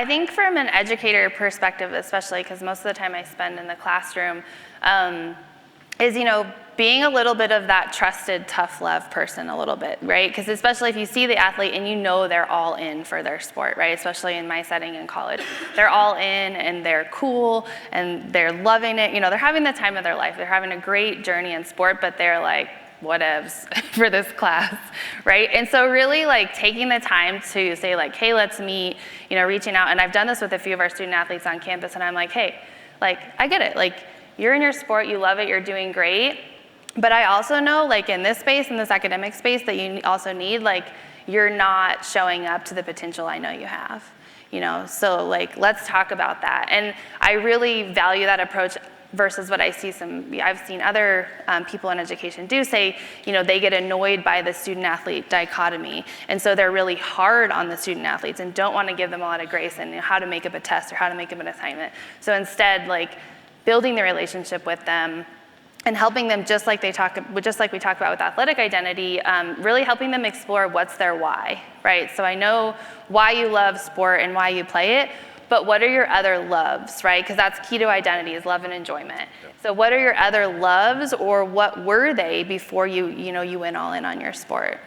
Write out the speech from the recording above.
I think from an educator perspective, especially because most of the time I spend in the classroom, is, being a little bit of that trusted, tough love person a little bit, right? Because especially if you see the athlete and they're all in for their sport, right? Especially in my setting in college. They're all in and they're cool and they're loving it. They're having the time of their life. They're having a great journey in sport, but they're like, whatevs for this class, right? And so really taking the time to say hey, let's meet, reaching out. And I've done this with a few of our student athletes on campus, and I'm like, hey, I get it. You're in your sport, you love it, you're doing great. But I also know, in this space, in this academic space, that you also need, you're not showing up to the potential I know you have, So, let's talk about that. And I really value that approach versus what I've seen other people in education do say, they get annoyed by the student-athlete dichotomy. And so they're really hard on the student-athletes and don't want to give them a lot of grace and how to make up a test or how to make up an assignment. So instead, building the relationship with them and helping them, just like we talked about with athletic identity, really helping them explore what's their why, right? So I know why you love sport and why you play it, but what are your other loves, right? Because that's key to identity, is love and enjoyment. Yep. So what are your other loves, or what were they before you went all in on your sport?